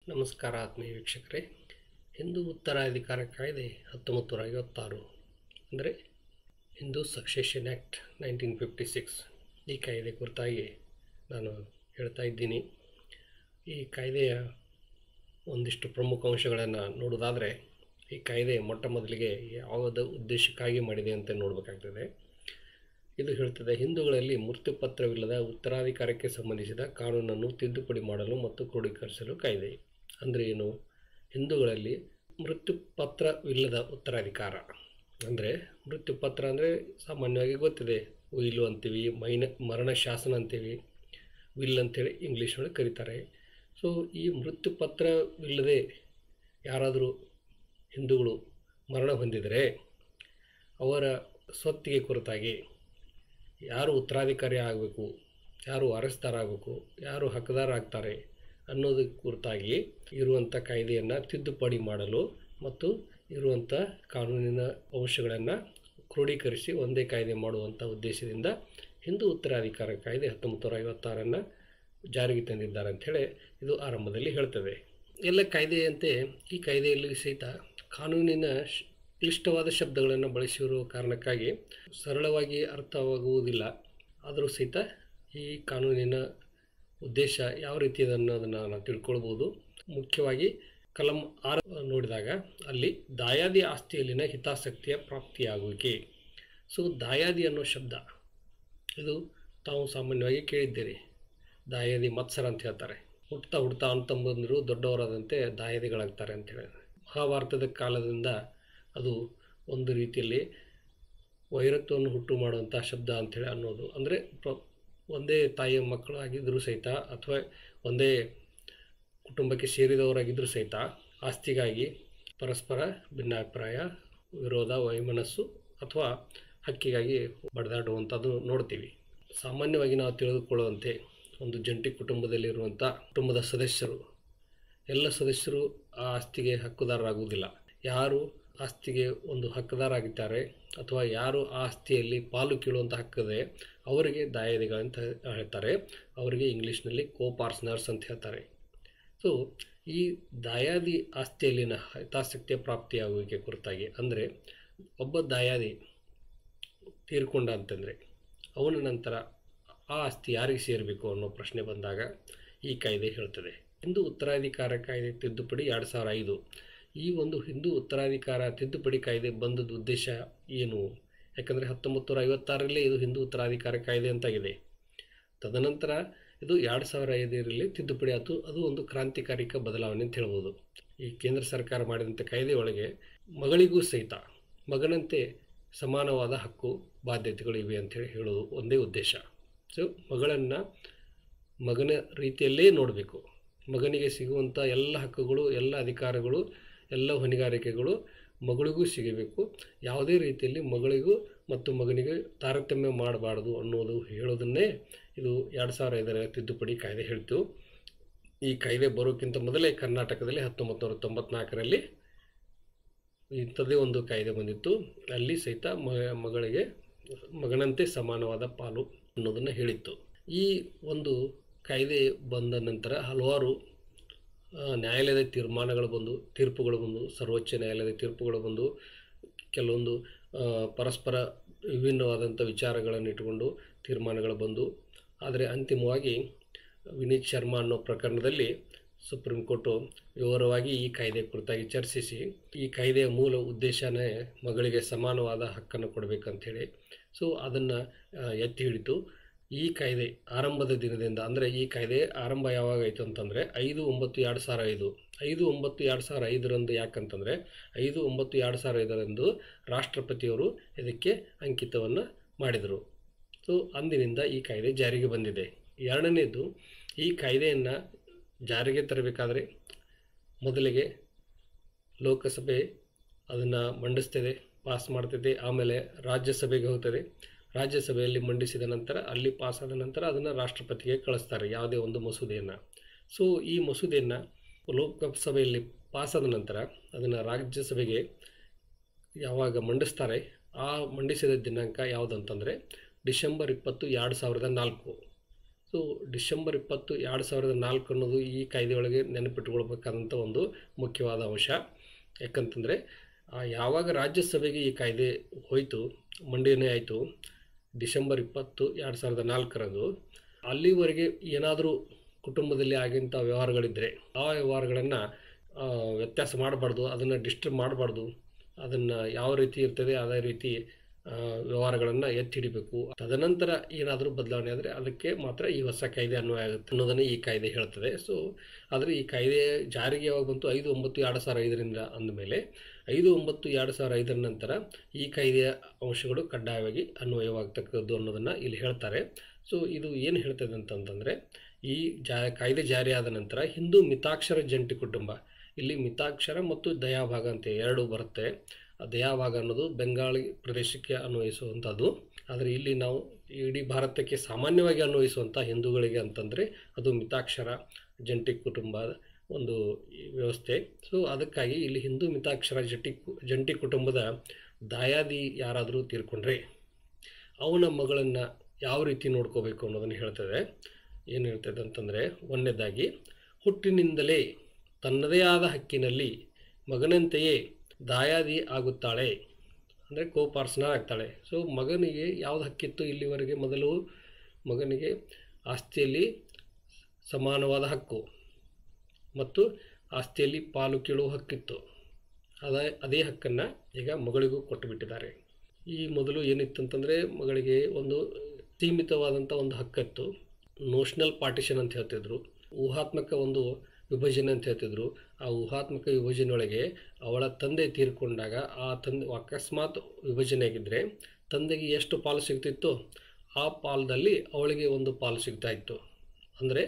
ನಮಸ್ಕಾರ ಆತ್ಮೀಯ ವೀಕ್ಷಕರೇ. ಹಿಂದೂ ಉತ್ತರಾಧಿಕಾರ ಕಾಯ್ದೆ 1956 ಅಂದರೆ ಹಿಂದೂ ಸಕ್ಸೆಷನ್ ಆ್ಯಕ್ಟ್ 1956 ಈ ಕಾಯ್ದೆ ಕುರಿತಾಗಿ ನಾನು ಹೇಳ್ತಾ ಇದ್ದೀನಿ. ಈ ಕಾಯ್ದೆಯ ಒಂದಿಷ್ಟು ಪ್ರಮುಖ ಅಂಶಗಳನ್ನು ನೋಡೋದಾದರೆ, ಈ ಕಾಯ್ದೆ ಮೊಟ್ಟ ಮೊದಲಿಗೆ ಯಾವುದೇ ಉದ್ದೇಶಕ್ಕಾಗಿ ಮಾಡಿದೆ ಅಂತ ನೋಡಬೇಕಾಗ್ತದೆ. ಇದು ಹೇಳ್ತದೆ, ಹಿಂದೂಗಳಲ್ಲಿ ಮೃತ್ಯುಪತ್ರವಿಲ್ಲದ ಉತ್ತರಾಧಿಕಾರಕ್ಕೆ ಸಂಬಂಧಿಸಿದ ಕಾನೂನನ್ನು ತಿದ್ದುಪಡಿ ಮಾಡಲು ಮತ್ತು ಕ್ರೋಢೀಕರಿಸಲು ಕಾಯ್ದೆ. ಅಂದರೆ ಏನು? ಹಿಂದೂಗಳಲ್ಲಿ ಮೃತ್ಯುಪತ್ರವಿಲ್ಲದ ಉತ್ತರಾಧಿಕಾರ ಅಂದರೆ, ಮೃತ್ಯುಪತ್ರ ಅಂದರೆ ಸಾಮಾನ್ಯವಾಗಿ ಗೊತ್ತಿದೆ, ಉಯಿಲು ಅಂತೀವಿ, ಮರಣ ಶಾಸನ ಅಂತೀವಿ, ವಿಲ್ ಅಂತೇಳಿ ಇಂಗ್ಲೀಷ್ನೊಳಗೆ ಕರೀತಾರೆ. ಸೊ ಈ ಮೃತ್ಯುಪತ್ರವಿಲ್ಲದೆ ಯಾರಾದರೂ ಹಿಂದೂಗಳು ಮರಣ ಹೊಂದಿದರೆ ಅವರ ಸ್ವತ್ತಿಗೆ ಕುರಿತಾಗಿ ಯಾರು ಉತ್ತರಾಧಿಕಾರಿ ಆಗಬೇಕು, ಯಾರು ವಾರಸ್ದಾರ ಆಗಬೇಕು, ಯಾರು ಹಕ್ಕದಾರ ಆಗ್ತಾರೆ ಅನ್ನೋದಕ್ಕೆ ಕುರಿತಾಗಿ ಇರುವಂಥ ಕಾಯ್ದೆಯನ್ನು ತಿದ್ದುಪಡಿ ಮಾಡಲು ಮತ್ತು ಇರುವಂಥ ಕಾನೂನಿನ ಅಂಶಗಳನ್ನು ಕ್ರೋಢೀಕರಿಸಿ ಒಂದೇ ಕಾಯ್ದೆ ಮಾಡುವಂಥ ಉದ್ದೇಶದಿಂದ ಹಿಂದೂ ಉತ್ತರಾಧಿಕಾರ ಕಾಯ್ದೆ 1956 ಜಾರಿಗೆ ತಂದಿದ್ದಾರೆ ಅಂಥೇಳಿ ಇದು ಆರಂಭದಲ್ಲಿ ಹೇಳ್ತದೆ. ಎಲ್ಲ ಕಾಯ್ದೆಯಂತೆ ಈ ಕಾಯ್ದೆಯಲ್ಲಿ ಸಹಿತ ಕಾನೂನಿನ ಕ್ಲಿಷ್ಟವಾದ ಶಬ್ದಗಳನ್ನು ಬಳಸಿರುವ ಕಾರಣಕ್ಕಾಗಿ ಸರಳವಾಗಿ ಅರ್ಥವಾಗುವುದಿಲ್ಲ. ಆದರೂ ಸಹಿತ ಈ ಕಾನೂನಿನ ಉದ್ದೇಶ ಯಾವ ರೀತಿ ಅನ್ನೋದನ್ನು ನಾವು ತಿಳ್ಕೊಳ್ಬೋದು. ಮುಖ್ಯವಾಗಿ ಕಲಂ 6 ನೋಡಿದಾಗ ಅಲ್ಲಿ ದಾಯಾದಿ ಆಸ್ತಿಯಲ್ಲಿನ ಹಿತಾಸಕ್ತಿಯ ಪ್ರಾಪ್ತಿಯಾಗುವಿಕೆ. ಸೊ ದಾಯಾದಿ ಅನ್ನೋ ಶಬ್ದ ಇದು ತಾವು ಸಾಮಾನ್ಯವಾಗಿ ಕೇಳಿದ್ದೀರಿ. ದಾಯಾದಿ ಮತ್ಸರ ಅಂತ ಹೇಳ್ತಾರೆ. ಹುಡ್ತಾ ಅಂತಂಬಂದರು ದೊಡ್ಡವರಾದಂತೆ ದಾಯಾದಿಗಳಾಗ್ತಾರೆ ಅಂತೇಳಿ ಮಹಾಭಾರತದ ಕಾಲದಿಂದ ಅದು ಒಂದು ರೀತಿಯಲ್ಲಿ ವೈರತ್ವವನ್ನು ಹುಟ್ಟು ಮಾಡುವಂಥ ಶಬ್ದ ಅಂಥೇಳಿ ಅನ್ನೋದು. ಅಂದರೆ ಒಂದೇ ತಾಯಿಯ ಮಕ್ಕಳಾಗಿದ್ದರೂ ಸಹಿತ ಅಥವಾ ಒಂದೇ ಕುಟುಂಬಕ್ಕೆ ಸೇರಿದವರಾಗಿದ್ದರೂ ಸಹಿತ ಆಸ್ತಿಗಾಗಿ ಪರಸ್ಪರ ಭಿನ್ನಾಭಿಪ್ರಾಯ, ವಿರೋಧ, ವೈಮನಸ್ಸು ಅಥವಾ ಹಕ್ಕಿಗಾಗಿ ಬಡಿದಾಡುವಂಥದ್ದು ನೋಡ್ತೀವಿ. ಸಾಮಾನ್ಯವಾಗಿ ನಾವು ತಿಳಿದುಕೊಳ್ಳುವಂತೆ ಒಂದು ಜಂಟಿ ಕುಟುಂಬದಲ್ಲಿರುವಂಥ ಕುಟುಂಬದ ಸದಸ್ಯರು ಎಲ್ಲ ಸದಸ್ಯರು ಆ ಆಸ್ತಿಗೆ ಹಕ್ಕುದಾರರಾಗುವುದಿಲ್ಲ. ಯಾರು ಆಸ್ತಿಗೆ ಒಂದು ಹಕ್ಕದಾರಾಗಿದ್ದಾರೆ ಅಥವಾ ಯಾರು ಆ ಆಸ್ತಿಯಲ್ಲಿ ಪಾಲು ಕೀಳುವಂಥ ಹಕ್ಕಿದೆ ಅವರಿಗೆ ದಾಯಾದಿಗಳಂತ ಹೇಳ್ತಾರೆ. ಅವರಿಗೆ ಇಂಗ್ಲೀಷ್ನಲ್ಲಿ ಕೋಪಾರ್ಸ್ನರ್ಸ್ ಅಂತ ಹೇಳ್ತಾರೆ. ಸೊ ಈ ದಾಯಾದಿ ಆಸ್ತಿಯಲ್ಲಿನ ಹಿತಾಸಕ್ತಿಯ ಪ್ರಾಪ್ತಿಯಾಗುವಿಕೆ ಕುರಿತಾಗಿ ಅಂದರೆ, ಒಬ್ಬ ದಾಯಾದಿ ತೀರ್ಕೊಂಡ ಅಂತಂದರೆ ಅವನ ನಂತರ ಆ ಆಸ್ತಿ ಯಾರಿಗೆ ಸೇರಬೇಕು ಅನ್ನೋ ಪ್ರಶ್ನೆ ಬಂದಾಗ ಈ ಕಾಯ್ದೆ ಹೇಳ್ತದೆ. ಹಿಂದೂ ಉತ್ತರಾಧಿಕಾರ ಕಾಯ್ದೆ ತಿದ್ದುಪಡಿ 2005. ಈ ಒಂದು ಹಿಂದೂ ಉತ್ತರಾಧಿಕಾರ ತಿದ್ದುಪಡಿ ಕಾಯ್ದೆ ಬಂದದ ಉದ್ದೇಶ ಏನು? ಯಾಕಂದರೆ 1956ರಲ್ಲೇ ಇದು ಹಿಂದೂ ಉತ್ತರಾಧಿಕಾರ ಕಾಯ್ದೆ ಅಂತಾಗಿದೆ. ತದನಂತರ ಇದು 2005ರಲ್ಲಿ ತಿದ್ದುಪಡಿ ಆಯಿತು. ಅದು ಒಂದು ಕ್ರಾಂತಿಕಾರಿಕ ಬದಲಾವಣೆ ಅಂತ ಹೇಳ್ಬೋದು. ಈ ಕೇಂದ್ರ ಸರ್ಕಾರ ಮಾಡಿದಂಥ ಕಾಯ್ದೆ ಒಳಗೆ ಮಗಳಿಗೂ ಸಹಿತ ಮಗನಂತೆ ಸಮಾನವಾದ ಹಕ್ಕು ಬಾಧ್ಯತೆಗಳು ಇವೆ ಅಂಥೇಳಿ ಹೇಳೋದು ಒಂದೇ ಉದ್ದೇಶ. ಸೊ ಮಗಳನ್ನು ಮಗನ ರೀತಿಯಲ್ಲೇ ನೋಡಬೇಕು. ಮಗನಿಗೆ ಸಿಗುವಂಥ ಎಲ್ಲ ಹಕ್ಕುಗಳು, ಎಲ್ಲ ಅಧಿಕಾರಗಳು, ಎಲ್ಲ ಹೊಣೆಗಾರಿಕೆಗಳು ಮಗಳಿಗೂ ಸಿಗಬೇಕು. ಯಾವುದೇ ರೀತಿಯಲ್ಲಿ ಮಗಳಿಗೂ ಮತ್ತು ಮಗನಿಗೆ ತಾರತಮ್ಯ ಮಾಡಬಾರ್ದು ಅನ್ನೋದು ಹೇಳೋದನ್ನೇ ಇದು 2005ರ ತಿದ್ದುಪಡಿ ಕಾಯ್ದೆ ಹೇಳ್ತು. ಈ ಕಾಯ್ದೆ ಬರೋಕ್ಕಿಂತ ಮೊದಲೇ ಕರ್ನಾಟಕದಲ್ಲಿ 1994ರಲ್ಲಿ ಇಂಥದ್ದೇ ಒಂದು ಕಾಯ್ದೆ ಬಂದಿತ್ತು. ಅಲ್ಲಿ ಸಹಿತ ಮಗಳಿಗೆ ಮಗನಂತೆ ಸಮಾನವಾದ ಪಾಲು ಅನ್ನೋದನ್ನು ಹೇಳಿತ್ತು. ಈ ಒಂದು ಕಾಯ್ದೆ ಬಂದ ನಂತರ ಹಲವಾರು ನ್ಯಾಯಾಲಯದ ತೀರ್ಪುಗಳು ಬಂದು, ಸರ್ವೋಚ್ಚ ನ್ಯಾಯಾಲಯದ ತೀರ್ಪುಗಳು ಬಂದು, ಕೆಲವೊಂದು ಪರಸ್ಪರ ವಿಭಿನ್ನವಾದಂಥ ವಿಚಾರಗಳನ್ನು ಇಟ್ಟುಕೊಂಡು ತೀರ್ಮಾನಗಳು ಬಂದು, ಆದರೆ ಅಂತಿಮವಾಗಿ ವಿನೀತ್ ಶರ್ಮಾ ಅನ್ನೋ ಪ್ರಕರಣದಲ್ಲಿ ಸುಪ್ರೀಂ ಕೋರ್ಟು ವಿವರವಾಗಿ ಈ ಕಾಯ್ದೆ ಕುರಿತಾಗಿ ಚರ್ಚಿಸಿ ಈ ಕಾಯ್ದೆಯ ಮೂಲ ಉದ್ದೇಶನೇ ಮಗಳಿಗೆ ಸಮಾನವಾದ ಹಕ್ಕನ್ನು ಕೊಡಬೇಕಂಥೇಳಿ ಸೊ ಅದನ್ನು ಎತ್ತಿ ಹಿಡಿತು. ಈ ಕಾಯ್ದೆ ಆರಂಭದ ದಿನದಿಂದ, ಅಂದರೆ ಈ ಕಾಯ್ದೆ ಆರಂಭ ಯಾವಾಗಾಯಿತು ಅಂತಂದರೆ 5/9/2005. 5/9/2005 ಯಾಕಂತಂದರೆ 5/9/2005 ರಾಷ್ಟ್ರಪತಿಯವರು ಇದಕ್ಕೆ ಅಂಕಿತವನ್ನು ಮಾಡಿದರು. ಸೊ ಅಂದಿನಿಂದ ಈ ಕಾಯ್ದೆ ಜಾರಿಗೆ ಬಂದಿದೆ. ಎರಡನೇದು, ಈ ಕಾಯ್ದೆಯನ್ನು ಜಾರಿಗೆ ತರಬೇಕಾದರೆ ಮೊದಲಿಗೆ ಲೋಕಸಭೆ ಅದನ್ನು ಮಂಡಿಸ್ತದೆ, ಪಾಸ್ ಮಾಡ್ತದೆ. ಆಮೇಲೆ ರಾಜ್ಯಸಭೆಗೆ ಹೋಗ್ತದೆ. ರಾಜ್ಯಸಭೆಯಲ್ಲಿ ಮಂಡಿಸಿದ ನಂತರ ಅಲ್ಲಿ ಪಾಸಾದ ನಂತರ ಅದನ್ನು ರಾಷ್ಟ್ರಪತಿಗೆ ಕಳಿಸ್ತಾರೆ ಯಾವುದೇ ಒಂದು ಮಸೂದೆಯನ್ನು. ಸೊ ಈ ಮಸೂದೆಯನ್ನು ಲೋಕಸಭೆಯಲ್ಲಿ ಪಾಸಾದ ನಂತರ ಅದನ್ನು ರಾಜ್ಯಸಭೆಗೆ ಯಾವಾಗ ಮಂಡಿಸ್ತಾರೆ, ಆ ಮಂಡಿಸಿದ ದಿನಾಂಕ ಯಾವುದಂತಂದರೆ ಡಿಸೆಂಬರ್ 20, 2004. ಸೊ ಡಿಸೆಂಬರ್ 20, 2004 ಅನ್ನೋದು ಈ ಕಾಯ್ದೆಯೊಳಗೆ ನೆನಪಿಟ್ಟುಕೊಳ್ಬೇಕಾದಂಥ ಒಂದು ಮುಖ್ಯವಾದ ಅಂಶ. ಯಾಕಂತಂದರೆ ಯಾವಾಗ ರಾಜ್ಯಸಭೆಗೆ ಈ ಕಾಯ್ದೆ ಹೋಯಿತು, ಮಂಡನೆ ಆಯಿತು ಡಿಸೆಂಬರ್ 20, 2004 ಅಲ್ಲಿವರೆಗೆ ಏನಾದರೂ ಕುಟುಂಬದಲ್ಲಿ ಆಗಿಂಥ ವ್ಯವಹಾರಗಳಿದ್ದರೆ ಆ ವ್ಯವಹಾರಗಳನ್ನು ವ್ಯತ್ಯಾಸ ಮಾಡಬಾರ್ದು, ಅದನ್ನು ಡಿಸ್ಟರ್ಬ್ ಮಾಡಬಾರ್ದು, ಅದನ್ನು ಯಾವ ರೀತಿ ಇರ್ತದೆ ಅದೇ ರೀತಿ ವ್ಯವಹಾರಗಳನ್ನು ಎತ್ತಿ ಹಿಡಿಬೇಕು. ತದನಂತರ ಏನಾದರೂ ಬದಲಾವಣೆ ಆದರೆ ಅದಕ್ಕೆ ಮಾತ್ರ ಈ ಹೊಸ ಕಾಯ್ದೆ ಅನ್ವಯ ಆಗುತ್ತೆ ಅನ್ನೋದನ್ನು ಈ ಕಾಯ್ದೆ ಹೇಳ್ತದೆ. ಸೊ ಆದರೆ ಈ ಕಾಯ್ದೆ ಜಾರಿಗೆ ಯಾವಾಗ ಬಂತು 5/9/2005 ಅಂದಮೇಲೆ 5/9/2005 ನಂತರ ಈ ಕಾಯ್ದೆಯ ಅಂಶಗಳು ಕಡ್ಡಾಯವಾಗಿ ಅನ್ವಯವಾಗತಕ್ಕದ್ದು ಅನ್ನೋದನ್ನು ಇಲ್ಲಿ ಹೇಳ್ತಾರೆ. ಸೊ ಇದು ಏನು ಹೇಳ್ತದೆ ಅಂತಂತಂದರೆ ಈ ಕಾಯ್ದೆ ಜಾರಿಯಾದ ನಂತರ ಹಿಂದೂ ಮಿತಾಕ್ಷರ ಜಂಟಿ ಕುಟುಂಬ, ಇಲ್ಲಿ ಮಿತಾಕ್ಷರ ಮತ್ತು ದಯಾಭಾಗ ಅಂತ ಎರಡು ಬರುತ್ತೆ. ಆ ದಯಾಭಾಗ ಅನ್ನೋದು ಬೆಂಗಾಳಿ ಪ್ರದೇಶಕ್ಕೆ ಅನ್ವಯಿಸುವಂಥದ್ದು. ಆದರೆ ಇಲ್ಲಿ ನಾವು ಇಡೀ ಭಾರತಕ್ಕೆ ಸಾಮಾನ್ಯವಾಗಿ ಅನ್ವಯಿಸುವಂಥ ಹಿಂದೂಗಳಿಗೆ ಅಂತಂದರೆ ಅದು ಮಿತಾಕ್ಷರ ಜಂಟಿ ಕುಟುಂಬ ಒಂದು ವ್ಯವಸ್ಥೆ. ಸೊ ಅದಕ್ಕಾಗಿ ಇಲ್ಲಿ ಹಿಂದೂ ಮಿತಾಕ್ಷರ ಜಂಟಿ ಕುಟುಂಬದ ದಾಯಾದಿ ಯಾರಾದರೂ ತೀರ್ಕೊಂಡ್ರೆ ಅವನ ಮಗಳನ್ನು ಯಾವ ರೀತಿ ನೋಡ್ಕೋಬೇಕು ಅನ್ನೋದನ್ನು ಹೇಳ್ತದೆ. ಏನು ಹೇಳ್ತದೆ ಅಂತಂದರೆ, ಒಂದನೇದಾಗಿ ಹುಟ್ಟಿನಿಂದಲೇ ತನ್ನದೇ ಆದ ಹಕ್ಕಿನಲ್ಲಿ ಮಗನಂತೆಯೇ ದಾಯಾದಿ ಆಗುತ್ತಾಳೆ, ಅಂದರೆ ಕೋಪಾರ್ಸನರ್ ಆಗ್ತಾಳೆ. ಸೊ ಮಗನಿಗೆ ಯಾವುದು ಹಕ್ಕಿತ್ತು ಇಲ್ಲಿವರೆಗೆ? ಮೊದಲು ಮಗನಿಗೆ ಆಸ್ತಿಯಲ್ಲಿ ಸಮಾನವಾದ ಹಕ್ಕು ಮತ್ತು ಆಸ್ತಿಯಲ್ಲಿ ಪಾಲು ಕೇಳುವ ಹಕ್ಕಿತ್ತು. ಅದೇ ಹಕ್ಕನ್ನು ಈಗ ಮಗಳಿಗೂ ಕೊಟ್ಟುಬಿಟ್ಟಿದ್ದಾರೆ. ಈ ಮೊದಲು ಏನಿತ್ತಂತಂದರೆ ಮಗಳಿಗೆ ಒಂದು ಸೀಮಿತವಾದಂಥ ಒಂದು ಹಕ್ಕಿತ್ತು, ನೋಷನಲ್ ಪಾರ್ಟಿಷನ್ ಅಂತ ಹೇಳ್ತಿದ್ರು, ಊಹಾತ್ಮಕ ಒಂದು ವಿಭಜನೆ ಅಂತ ಹೇಳ್ತಿದ್ರು. ಆ ಊಹಾತ್ಮಕ ವಿಭಜನೆಯೊಳಗೆ ಅವಳ ತಂದೆ ತೀರ್ಕೊಂಡಾಗ ಆ ತಂದೆ ಅಕಸ್ಮಾತ್ ವಿಭಜನೆ ಆಗಿದ್ದರೆ ತಂದೆಗೆ ಎಷ್ಟು ಪಾಲು ಸಿಗ್ತಿತ್ತು ಆ ಪಾಲದಲ್ಲಿ ಅವಳಿಗೆ ಒಂದು ಪಾಲು ಸಿಗ್ತಾ ಇತ್ತು. ಅಂದರೆ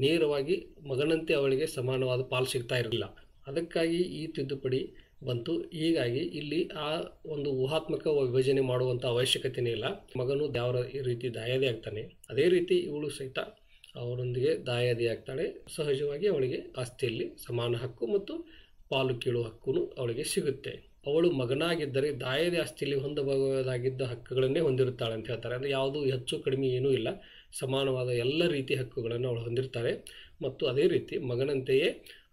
ನೇರವಾಗಿ ಮಗನಂತೆ ಅವಳಿಗೆ ಸಮಾನವಾದ ಪಾಲು ಸಿಗ್ತಾ ಇರಲಿಲ್ಲ. ಅದಕ್ಕಾಗಿ ಈ ತಿದ್ದುಪಡಿ ಬಂತು. ಹೀಗಾಗಿ ಇಲ್ಲಿ ಆ ಒಂದು ಊಹಾತ್ಮಕ ವಿಭಜನೆ ಮಾಡುವಂಥ ಅವಶ್ಯಕತೆಯೇ ಇಲ್ಲ. ಮಗನು ಯಾವ ರೀತಿ ದಾಯಾದಿ ಆಗ್ತಾನೆ ಅದೇ ರೀತಿ ಇವಳು ಸಹಿತ ಅವರೊಂದಿಗೆ ದಾಯಾದಿ ಆಗ್ತಾಳೆ. ಸಹಜವಾಗಿ ಅವಳಿಗೆ ಆಸ್ತಿಯಲ್ಲಿ ಸಮಾನ ಹಕ್ಕು ಮತ್ತು ಪಾಲು ಕೀಳುವ ಹಕ್ಕು ಅವಳಿಗೆ ಸಿಗುತ್ತೆ. ಅವಳು ಮಗನಾಗಿದ್ದರೆ ದಾಯಾದಿ ಆಸ್ತಿಯಲ್ಲಿ ಹೊಂದಬಹುದಾಗಿದ್ದ ಹಕ್ಕುಗಳನ್ನೇ ಹೊಂದಿರುತ್ತಾಳೆ ಅಂತ ಹೇಳ್ತಾರೆ. ಅಂದರೆ ಯಾವುದು ಹೆಚ್ಚು ಕಡಿಮೆ ಏನೂ ಇಲ್ಲ, ಸಮಾನವಾದ ಎಲ್ಲ ರೀತಿಯ ಹಕ್ಕುಗಳನ್ನು ಅವಳು ಹೊಂದಿರ್ತಾರೆ. ಮತ್ತು ಅದೇ ರೀತಿ ಮಗನಂತೆಯೇ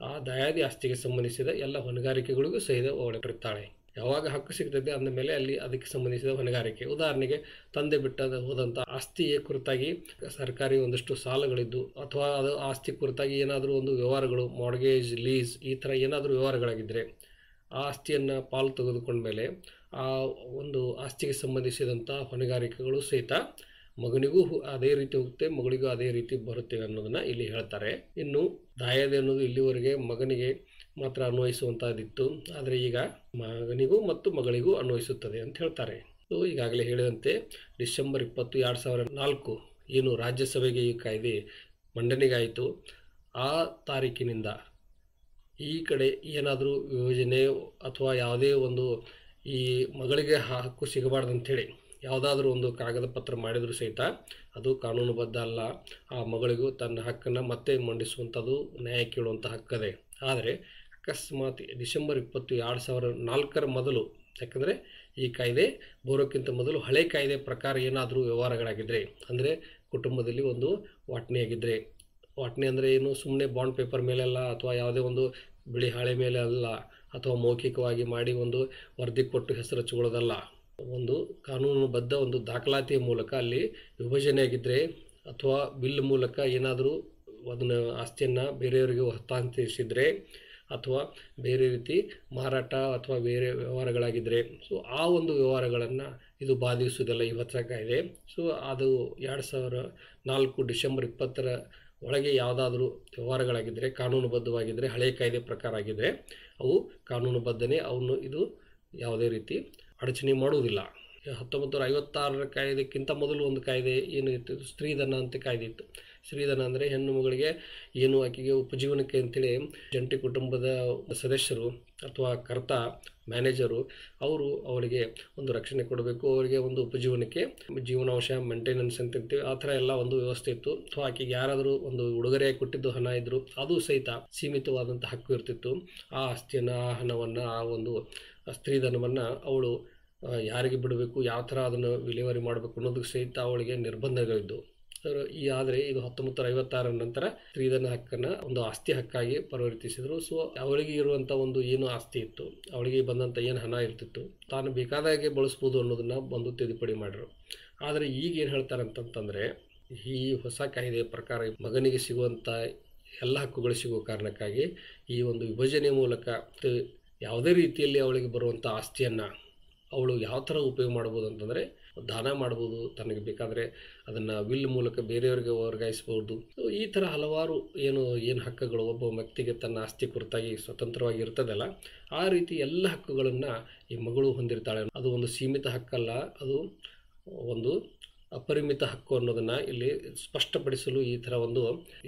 ಆ ದಾಯಾದಿ ಆಸ್ತಿಗೆ ಸಂಬಂಧಿಸಿದ ಎಲ್ಲ ಹೊಣೆಗಾರಿಕೆಗಳಿಗೂ ಸಹಿತ ಅವಳಿರ್ತಾಳೆ. ಯಾವಾಗ ಹಕ್ಕು ಸಿಗ್ತದೆ ಅಂದ ಮೇಲೆ ಅಲ್ಲಿ ಅದಕ್ಕೆ ಸಂಬಂಧಿಸಿದ ಹೊಣೆಗಾರಿಕೆ, ಉದಾಹರಣೆಗೆ ತಂದೆ ಬಿಟ್ಟ ಹೋದಂಥ ಆಸ್ತಿಯ ಕುರಿತಾಗಿ ಸರ್ಕಾರಿ ಒಂದಷ್ಟು ಸಾಲಗಳಿದ್ದು ಅಥವಾ ಅದು ಆಸ್ತಿ ಕುರಿತಾಗಿ ಏನಾದರೂ ಒಂದು ವ್ಯವಹಾರಗಳು, ಮಾರ್ಗೇಜ್, ಲೀಸ್ ಈ ಥರ ಏನಾದರೂ ವ್ಯವಹಾರಗಳಾಗಿದ್ದರೆ ಆ ಆಸ್ತಿಯನ್ನು ಪಾಲು ತೆಗೆದುಕೊಂಡ ಮೇಲೆ ಆ ಒಂದು ಆಸ್ತಿಗೆ ಸಂಬಂಧಿಸಿದಂಥ ಹೊಣೆಗಾರಿಕೆಗಳು ಸಹಿತ ಮಗನಿಗೂ ಅದೇ ರೀತಿ ಹೋಗುತ್ತೆ, ಮಗಳಿಗೂ ಅದೇ ರೀತಿ ಬರುತ್ತೇವೆ ಅನ್ನೋದನ್ನು ಇಲ್ಲಿ ಹೇಳ್ತಾರೆ. ಇನ್ನು ದಾಯಾದಿ ಅನ್ನೋದು ಇಲ್ಲಿವರೆಗೆ ಮಗನಿಗೆ ಮಾತ್ರ ಅನ್ವಯಿಸುವಂಥದ್ದಿತ್ತು, ಆದರೆ ಈಗ ಮಗನಿಗೂ ಮತ್ತು ಮಗಳಿಗೂ ಅನ್ವಯಿಸುತ್ತದೆ ಅಂತ ಹೇಳ್ತಾರೆ. ಸೊ ಈಗಾಗಲೇ ಹೇಳಿದಂತೆ ಡಿಸೆಂಬರ್ 20, 2004 ಏನು ರಾಜ್ಯಸಭೆಗೆ ಈ ಕಾಯ್ದೆ ಮಂಡನೆಗಾಯಿತು, ಆ ತಾರೀಕಿನಿಂದ ಈ ಕಡೆ ಏನಾದರೂ ಯೋಜನೆ ಅಥವಾ ಯಾವುದೇ ಒಂದು ಈ ಮಗಳಿಗೆ ಹಕ್ಕು ಸಿಗಬಾರ್ದಂಥೇಳಿ ಯಾವುದಾದ್ರೂ ಒಂದು ಕಾಗದ ಪತ್ರ ಮಾಡಿದರೂ ಸಹಿತ ಅದು ಕಾನೂನುಬದ್ಧ ಅಲ್ಲ. ಆ ಮಗಳಿಗೂ ತನ್ನ ಹಕ್ಕನ್ನು ಮತ್ತೆ ಮಂಡಿಸುವಂಥದ್ದು, ನ್ಯಾಯ ಕೇಳುವಂಥ ಹಕ್ಕದೆ. ಆದರೆ ಅಕಸ್ಮಾತ್ ಡಿಸೆಂಬರ್ 20, 2004 ಮೊದಲು, ಯಾಕಂದರೆ ಈ ಕಾಯ್ದೆ ಬರೋಕ್ಕಿಂತ ಮೊದಲು ಹಳೆ ಕಾಯ್ದೆ ಪ್ರಕಾರ ಏನಾದರೂ ವ್ಯವಹಾರಗಳಾಗಿದ್ದರೆ, ಅಂದರೆ ಕುಟುಂಬದಲ್ಲಿ ಒಂದು ವಾಟನೆಯಾಗಿದ್ದರೆ, ವಾಟನೆ ಅಂದರೆ ಏನು, ಸುಮ್ಮನೆ ಬಾಂಡ್ ಪೇಪರ್ ಮೇಲೆಲ್ಲ ಅಥವಾ ಯಾವುದೇ ಒಂದು ಬಿಳಿ ಹಾಳೆ ಮೇಲೆ ಅಲ್ಲ, ಅಥವಾ ಮೌಖಿಕವಾಗಿ ಮಾಡಿ ಒಂದು ವರದಿ ಕೊಟ್ಟು ಹೆಸರು ಹಚ್ಕೊಳ್ಳೋದಲ್ಲ, ಒಂದು ಕಾನೂನುಬದ್ಧ ಒಂದು ದಾಖಲಾತಿಯ ಮೂಲಕ ಅಲ್ಲಿ ವಿಭಜನೆ ಆಗಿದ್ದರೆ ಅಥವಾ ಬಿಲ್ ಮೂಲಕ ಏನಾದರೂ ಅದನ್ನು ಆಸ್ತಿಯನ್ನು ಬೇರೆಯವರಿಗೆ ಹಸ್ತಾಂತರಿಸಿದರೆ ಅಥವಾ ಬೇರೆ ರೀತಿ ಮಾರಾಟ ಅಥವಾ ಬೇರೆ ವ್ಯವಹಾರಗಳಾಗಿದ್ದರೆ, ಸೊ ಆ ಒಂದು ವ್ಯವಹಾರಗಳನ್ನು ಇದು ಬಾಧಿಸುವುದಿಲ್ಲ ಈ ಹೊಸ ಕಾಯ್ದೆ. ಸೊ ಅದು 2004 ಡಿಸೆಂಬರ್ 20 ಒಳಗೆ ಯಾವುದಾದ್ರೂ ವ್ಯವಹಾರಗಳಾಗಿದ್ದರೆ, ಕಾನೂನುಬದ್ಧವಾಗಿದ್ದರೆ, ಹಳೆಯ ಕಾಯ್ದೆ ಪ್ರಕಾರ ಆಗಿದ್ದರೆ ಅವು ಕಾನೂನುಬದ್ಧನೇ, ಅವನ್ನು ಇದು ಯಾವುದೇ ರೀತಿ ಅಡಚಣೆ ಮಾಡುವುದಿಲ್ಲ. 1956 ಕಾಯ್ದೆಕ್ಕಿಂತ ಮೊದಲು ಒಂದು ಕಾಯ್ದೆ ಏನು ಇತ್ತು, ಸ್ತ್ರೀಧನ ಅಂತ ಕಾಯ್ದೆ ಇತ್ತು. ಸ್ತ್ರೀಧನ ಅಂದರೆ ಹೆಣ್ಣು ಮಗಳಿಗೆ ಏನು ಆಕೆಗೆ ಉಪಜೀವನಕ್ಕೆ ಅಂತೇಳಿ ಜಂಟಿ ಕುಟುಂಬದ ಸದಸ್ಯರು ಅಥವಾ ಕರ್ತ, ಮ್ಯಾನೇಜರು ಅವರು ಅವರಿಗೆ ಒಂದು ರಕ್ಷಣೆ ಕೊಡಬೇಕು, ಅವರಿಗೆ ಒಂದು ಉಪಜೀವನಕ್ಕೆ ಜೀವನಾಂಶ ಮೇಂಟೆನೆನ್ಸ್ ಅಂತಿರ್ತೀವಿ, ಆ ಥರ ಎಲ್ಲ ಒಂದು ವ್ಯವಸ್ಥೆ ಇತ್ತು. ಅಥವಾ ಆಕೆಗೆ ಯಾರಾದರೂ ಒಂದು ಉಡುಗೊರೆಯಾಗಿ ಕೊಟ್ಟಿದ್ದು ಹಣ ಇದ್ದರು ಅದು ಸಹಿತ ಸೀಮಿತವಾದಂಥ ಹಕ್ಕು ಇರ್ತಿತ್ತು. ಆ ಆಸ್ತಿಯನ್ನು, ಆ ಹಣವನ್ನು, ಆ ಒಂದು ಸ್ತ್ರೀಧನವನ್ನು ಅವಳು ಯಾರಿಗೆ ಬಿಡಬೇಕು, ಯಾವ ಥರ ಅದನ್ನು ವಿಲೇವಾರಿ ಮಾಡಬೇಕು ಅನ್ನೋದಕ್ಕೆ ಸಹಿತ ಅವಳಿಗೆ ನಿರ್ಬಂಧಗಳಿದ್ದು. ಆದರೆ ಇದು 1956 ನಂತರ ಸ್ತ್ರೀಧನ ಹಕ್ಕನ್ನು ಒಂದು ಆಸ್ತಿ ಹಕ್ಕಾಗಿ ಪರಿವರ್ತಿಸಿದರು. ಸೊ ಅವಳಿಗೆ ಇರುವಂಥ ಒಂದು ಏನು ಆಸ್ತಿ ಇತ್ತು, ಅವಳಿಗೆ ಬಂದಂಥ ಏನು ಹಣ ಇರ್ತಿತ್ತು, ತಾನು ಬೇಕಾದಾಗೆ ಬಳಸ್ಬೋದು ಅನ್ನೋದನ್ನು ಒಂದು ತಿದ್ದುಪಡಿ ಮಾಡಿದ್ರು. ಆದರೆ ಈಗ ಏನು ಹೇಳ್ತಾರೆ ಅಂತಂತಂದರೆ, ಈ ಹೊಸ ಕಾಯ್ದೆಯ ಪ್ರಕಾರ ಮಗನಿಗೆ ಸಿಗುವಂಥ ಎಲ್ಲ ಹಕ್ಕುಗಳು ಸಿಗುವ ಕಾರಣಕ್ಕಾಗಿ ಈ ಒಂದು ವಿಭಜನೆ ಮೂಲಕ ಯಾವುದೇ ರೀತಿಯಲ್ಲಿ ಅವಳಿಗೆ ಬರುವಂಥ ಆಸ್ತಿಯನ್ನು ಅವಳು ಯಾವ ಥರ ಉಪಯೋಗ ಮಾಡ್ಬೋದು ಅಂತಂದರೆ, ದಾನ ಮಾಡ್ಬೋದು, ತನಗೆ ಬೇಕಾದರೆ ಅದನ್ನು ವಿಲ್ ಮೂಲಕ ಬೇರೆಯವರಿಗೆ ವರ್ಗಾಯಿಸ್ಬೋದು. ಈ ಥರ ಹಲವಾರು ಏನು ಹಕ್ಕುಗಳು ಒಬ್ಬ ವ್ಯಕ್ತಿಗೆ ತನ್ನ ಆಸ್ತಿ ಕುರಿತಾಗಿ ಸ್ವತಂತ್ರವಾಗಿ ಇರ್ತದಲ್ಲ, ಆ ರೀತಿ ಎಲ್ಲ ಹಕ್ಕುಗಳನ್ನು ಈ ಮಗಳು ಹೊಂದಿರ್ತಾಳೆ. ಅದು ಒಂದು ಸೀಮಿತ ಹಕ್ಕಲ್ಲ, ಅದು ಒಂದು ಅಪರಿಮಿತ ಹಕ್ಕು ಅನ್ನೋದನ್ನು ಇಲ್ಲಿ ಸ್ಪಷ್ಟಪಡಿಸಲು ಈ ಥರ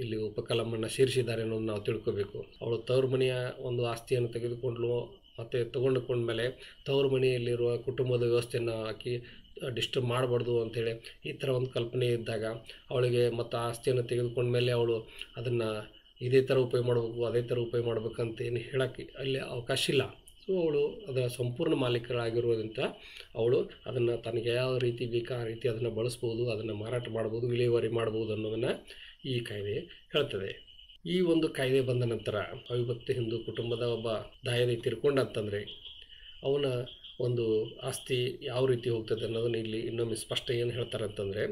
ಇಲ್ಲಿ ಉಪಕಲಮನ್ನು ಸೇರಿಸಿದ್ದಾರೆ ಅನ್ನೋದು ನಾವು ತಿಳ್ಕೋಬೇಕು. ಅವಳು ತವರು ಮನೆಯ ಒಂದು ಆಸ್ತಿಯನ್ನು ತೆಗೆದುಕೊಂಡ್ಲು, ಮತ್ತು ತಗೊಂಡುಕೊಂಡ್ಮೇಲೆ ತವರು ಮನೆಯಲ್ಲಿರುವ ಕುಟುಂಬದ ವ್ಯವಸ್ಥೆಯನ್ನು ಹಾಕಿ ಡಿಸ್ಟರ್ಬ್ ಮಾಡಬಾರ್ದು ಅಂಥೇಳಿ ಈ ಥರ ಒಂದು ಕಲ್ಪನೆ ಇದ್ದಾಗ ಅವಳಿಗೆ ಮತ್ತು ಆಸ್ತಿಯನ್ನು ತೆಗೆದುಕೊಂಡ್ಮೇಲೆ ಅವಳು ಅದನ್ನು ಇದೇ ಥರ ಉಪಯೋಗ ಮಾಡಬೇಕು, ಅದೇ ಥರ ಉಪಯೋಗ ಮಾಡಬೇಕಂತ ಏನು ಹೇಳೋಕ್ಕೆ ಅಲ್ಲಿ ಅವಕಾಶ ಇಲ್ಲ. ಸೊ ಅವಳು ಅದರ ಸಂಪೂರ್ಣ ಮಾಲೀಕರಾಗಿರುವುದಂತ ಅವಳು ಅದನ್ನು ತನಗೆ ಯಾವ ರೀತಿ ಬೇಕು ಆ ರೀತಿ ಅದನ್ನು ಬಳಸ್ಬೋದು, ಅದನ್ನು ಮಾರಾಟ ಮಾಡ್ಬೋದು, ವಿಲೇವಾರಿ ಮಾಡ್ಬೋದು ಅನ್ನೋದನ್ನು ಈ ಕಾಯ್ದೆ ಹೇಳ್ತದೆ. ಈ ಒಂದು ಕಾಯ್ದೆ ಬಂದ ನಂತರ ಅವಿಭಕ್ತ ಹಿಂದೂ ಕುಟುಂಬದ ಒಬ್ಬ ದಾಯಾದಿ ತೀರ್ಕೊಂಡಂತಂದರೆ ಅವನ ಒಂದು ಆಸ್ತಿ ಯಾವ ರೀತಿ ಹೋಗ್ತದೆ ಅನ್ನೋದನ್ನು ಇಲ್ಲಿ ಇನ್ನೊಮ್ಮೆ ಸ್ಪಷ್ಟ ಏನು ಹೇಳ್ತಾರೆ ಅಂತಂದರೆ,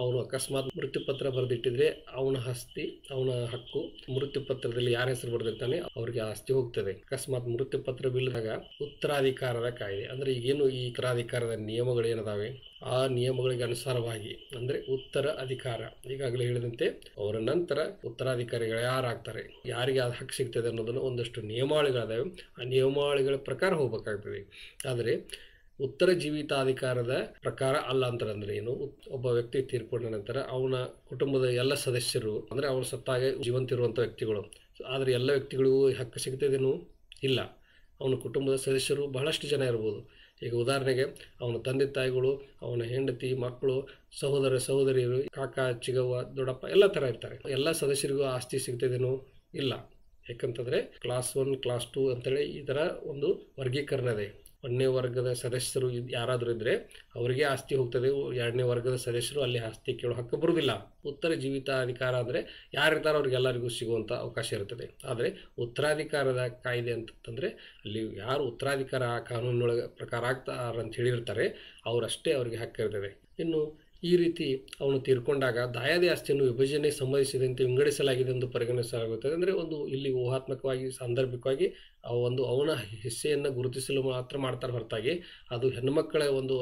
ಅವನು ಅಕಸ್ಮಾತ್ ಮೃತ್ಯುಪತ್ರ ಬರೆದಿಟ್ಟಿದ್ರೆ ಅವನ ಆಸ್ತಿ, ಅವನ ಹಕ್ಕು ಮೃತ್ಯುಪತ್ರದಲ್ಲಿ ಯಾರ ಹೆಸರು ಬರೆದಿರ್ತಾನೆ ಅವ್ರಿಗೆ ಆಸ್ತಿ ಹೋಗ್ತದೆ. ಅಕಸ್ಮಾತ್ ಮೃತ್ಯುಪತ್ರ ಬೀಳಿದಾಗ ಉತ್ತರಾಧಿಕಾರದ ಕಾಯ್ದೆ, ಅಂದರೆ ಈಗೇನು ಈ ಉತ್ತರಾಧಿಕಾರದ ನಿಯಮಗಳು ಏನಿದಾವೆ ಆ ನಿಯಮಗಳಿಗೆ ಅನುಸಾರವಾಗಿ, ಅಂದರೆ ಉತ್ತರ ಅಧಿಕಾರ ಈಗಾಗಲೇ ಹೇಳಿದಂತೆ ಅವರ ನಂತರ ಉತ್ತರಾಧಿಕಾರಿಗಳು ಯಾರಾಗ್ತಾರೆ, ಯಾರಿಗೆ ಅದು ಹಕ್ಕು ಸಿಗ್ತದೆ ಅನ್ನೋದನ್ನು ಒಂದಷ್ಟು ನಿಯಮಾವಳಿಗಳಿದಾವೆ. ಆ ನಿಯಮಾವಳಿಗಳ ಪ್ರಕಾರ ಹೋಗಬೇಕಾಗ್ತದೆ. ಆದರೆ ಉತ್ತರ ಜೀವಿತಾಧಿಕಾರದ ಪ್ರಕಾರ ಅಲ್ಲ ಅಂತಂದರೆ ಏನು, ಒಬ್ಬ ವ್ಯಕ್ತಿ ತೀರ್ಕೊಂಡ ನಂತರ ಅವನ ಕುಟುಂಬದ ಎಲ್ಲ ಸದಸ್ಯರು, ಅಂದರೆ ಅವನು ಸತ್ತಾಗ ಜೀವಂತಿರುವಂಥ ವ್ಯಕ್ತಿಗಳು, ಆದರೆ ಎಲ್ಲ ವ್ಯಕ್ತಿಗಳಿಗೂ ಹಕ್ಕು ಸಿಗ್ತದೇನೂ ಇಲ್ಲ. ಅವನ ಕುಟುಂಬದ ಸದಸ್ಯರು ಬಹಳಷ್ಟು ಜನ ಇರ್ಬೋದು. ಈಗ ಉದಾಹರಣೆಗೆ ಅವನ ತಂದೆ ತಾಯಿಗಳು, ಅವನ ಹೆಂಡತಿ, ಮಕ್ಕಳು, ಸಹೋದರ ಸಹೋದರಿಯರು, ಕಾಕ ಚಿಗವ್ವ ದೊಡ್ಡಪ್ಪ ಎಲ್ಲ ಥರ ಇರ್ತಾರೆ. ಎಲ್ಲ ಸದಸ್ಯರಿಗೂ ಆಸ್ತಿ ಸಿಗ್ತದೇನೂ ಇಲ್ಲ. ಯಾಕಂತಂದರೆ ಕ್ಲಾಸ್ 1 ಕ್ಲಾಸ್ 2 ಅಂತೇಳಿ ಈ ಥರ ಒಂದು ವರ್ಗೀಕರಣ ಇದೆ. 1ನೇ ವರ್ಗದ ಸದಸ್ಯರು ಯಾರಾದರೂ ಇದ್ದರೆ ಅವರಿಗೆ ಆಸ್ತಿ ಹೋಗ್ತದೆ, 2ನೇ ವರ್ಗದ ಸದಸ್ಯರು ಅಲ್ಲಿ ಆಸ್ತಿ ಕೇಳೋ ಹಕ್ಕು ಬರುವುದಿಲ್ಲ. ಉತ್ತರ ಜೀವಿತಾಧಿಕಾರ ಅಂದರೆ ಯಾರಿರ್ತಾರೋ ಅವ್ರಿಗೆಲ್ಲರಿಗೂ ಸಿಗುವಂಥ ಅವಕಾಶ ಇರ್ತದೆ. ಆದರೆ ಉತ್ತರಾಧಿಕಾರದ ಕಾಯ್ದೆ ಅಂತಂದರೆ ಅಲ್ಲಿ ಯಾರು ಉತ್ತರಾಧಿಕಾರ ಕಾನೂನಿನೊಳಗೆ ಪ್ರಕಾರ ಆಗ್ತಾರೆ ಅಂತ ಹೇಳಿರ್ತಾರೆ ಅವರಷ್ಟೇ ಅವರಿಗೆ ಹಕ್ಕು ಇರ್ತದೆ. ಇನ್ನು ಈ ರೀತಿ ಅವನು ತೀರ್ಕೊಂಡಾಗ ದಾಯಾದಿ ಆಸ್ತಿಯನ್ನು ವಿಭಜನೆ ಸಂಬಂಧಿಸಿದಂತೆ ವಿಂಗಡಿಸಲಾಗಿದೆ ಎಂದು ಪರಿಗಣಿಸಲಾಗುತ್ತದೆ. ಅಂದರೆ ಒಂದು ಇಲ್ಲಿ ಊಹಾತ್ಮಕವಾಗಿ ಸಾಂದರ್ಭಿಕವಾಗಿ ಅವನ ಹಿಸ್ಸೆಯನ್ನು ಗುರುತಿಸಲು ಮಾತ್ರ ಮಾಡ್ತಾರೆ ಹೊರತಾಗಿ ಅದು ಹೆಣ್ಣುಮಕ್ಕಳ ಒಂದು